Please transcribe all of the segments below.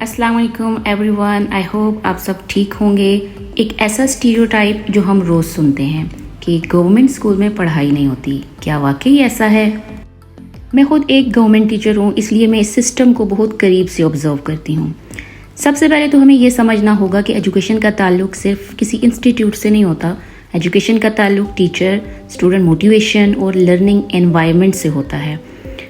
अस्सलाम वालेकुम everyone, I hope आप सब ठीक होंगे। एक ऐसा स्टीरियोटाइप जो हम रोज़ सुनते हैं कि गवर्नमेंट स्कूल में पढ़ाई नहीं होती, क्या वाकई ऐसा है? मैं खुद एक गवर्नमेंट टीचर हूँ, इसलिए मैं इस सिस्टम को बहुत करीब से ऑब्जर्व करती हूँ। सबसे पहले तो हमें ये समझना होगा कि एजुकेशन का ताल्लुक सिर्फ किसी इंस्टीट्यूट से नहीं होता। एजुकेशन का ताल्लुक टीचर, स्टूडेंट मोटिवेशन और लर्निंग एनवायरनमेंट से होता है।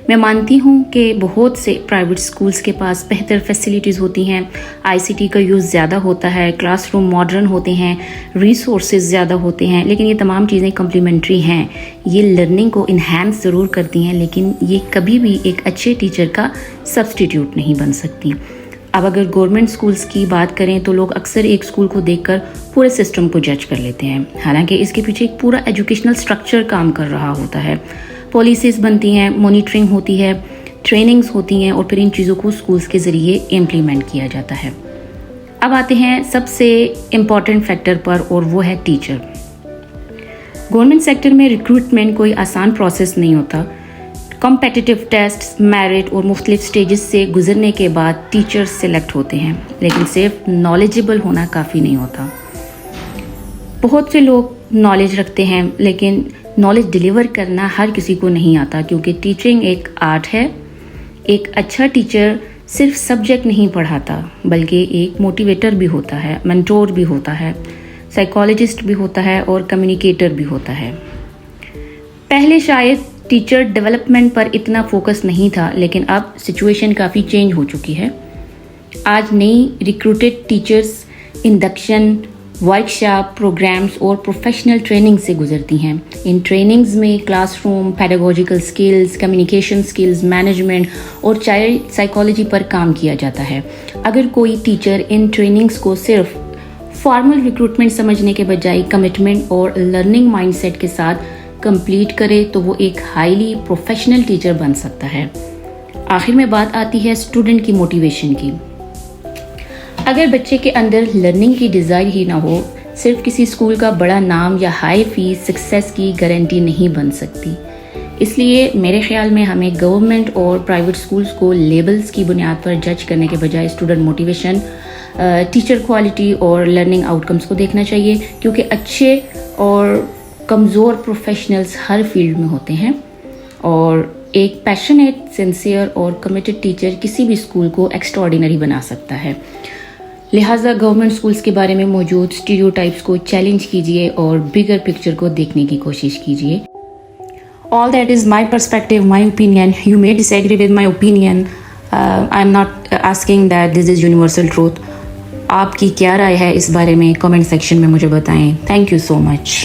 मैं मानती हूँ कि बहुत से प्राइवेट स्कूल्स के पास बेहतर फैसिलिटीज़ होती हैं, आईसीटी का यूज़ ज़्यादा होता है, क्लासरूम मॉडर्न होते हैं, रिसोर्सेज ज़्यादा होते हैं, लेकिन ये तमाम चीज़ें कम्प्लीमेंट्री हैं। ये लर्निंग को इन्हांस ज़रूर करती हैं, लेकिन ये कभी भी एक अच्छे टीचर का सब्सटीट्यूट नहीं बन सकती। अब अगर गवर्नमेंट स्कूल्स की बात करें तो लोग अक्सर एक स्कूल को देखकर पूरे सिस्टम को जज कर लेते हैं, हालांकि इसके पीछे एक पूरा एजुकेशनल स्ट्रक्चर काम कर रहा होता है। पॉलिसीज़ बनती हैं, मॉनिटरिंग होती है, ट्रेनिंग्स होती हैं और फिर इन चीज़ों को स्कूल्स के ज़रिए इम्प्लीमेंट किया जाता है। अब आते हैं सबसे इम्पॉर्टेंट फैक्टर पर, और वो है टीचर। गवर्नमेंट सेक्टर में रिक्रूटमेंट कोई आसान प्रोसेस नहीं होता। कॉम्पिटिटिव टेस्ट, मेरिट और मुख्तलिफ स्टेजेस से गुजरने के बाद टीचर्स सेलेक्ट होते हैं, लेकिन सिर्फ नॉलेजेबल होना काफ़ी नहीं होता। बहुत से लोग नॉलेज रखते हैं, लेकिन नॉलेज डिलीवर करना हर किसी को नहीं आता, क्योंकि टीचिंग एक आर्ट है। एक अच्छा टीचर सिर्फ सब्जेक्ट नहीं पढ़ाता, बल्कि एक मोटिवेटर भी होता है, मेंटोर भी होता है, साइकोलॉजिस्ट भी होता है और कम्युनिकेटर भी होता है। पहले शायद टीचर डेवलपमेंट पर इतना फोकस नहीं था, लेकिन अब सिचुएशन काफ़ी चेंज हो चुकी है। आज नई recruited teachers induction, workshop, programmes और प्रोफेशनल ट्रेनिंग से गुजरती हैं। इन ट्रेनिंग्स में classroom, pedagogical skills, communication skills, management और चाइल्ड साइकोलॉजी पर काम किया जाता है। अगर कोई टीचर इन ट्रेनिंग्स को सिर्फ फॉर्मल रिक्रूटमेंट समझने के बजाय कमिटमेंट और लर्निंग माइंडसेट के साथ कंप्लीट करे तो वो एक हाईली प्रोफेशनल टीचर बन सकता है। आखिर में बात आती है स्टूडेंट की मोटिवेशन की। अगर बच्चे के अंदर लर्निंग की डिज़ायर ही ना हो, सिर्फ किसी स्कूल का बड़ा नाम या हाई फीस सक्सेस की गारंटी नहीं बन सकती। इसलिए मेरे ख्याल में हमें गवर्नमेंट और प्राइवेट स्कूल्स को लेबल्स की बुनियाद पर जज करने के बजाय स्टूडेंट मोटिवेशन, टीचर क्वालिटी और लर्निंग आउटकम्स को देखना चाहिए, क्योंकि अच्छे और कमज़ोर प्रोफेशनल्स हर फील्ड में होते हैं, और एक पैशनेट, सिंसियर और कमिटेड टीचर किसी भी स्कूल को एक्स्ट्राऑर्डिनरी बना सकता है। लिहाजा गवर्नमेंट स्कूल्स के बारे में मौजूद स्टीरियोटाइप्स को चैलेंज कीजिए और बिगर पिक्चर को देखने की कोशिश कीजिए। All that is my perspective, my opinion. You may disagree with my opinion. I'm not asking that this is universal truth. आपकी क्या राय है इस बारे में? कमेंट सेक्शन में मुझे बताएं। Thank you so much.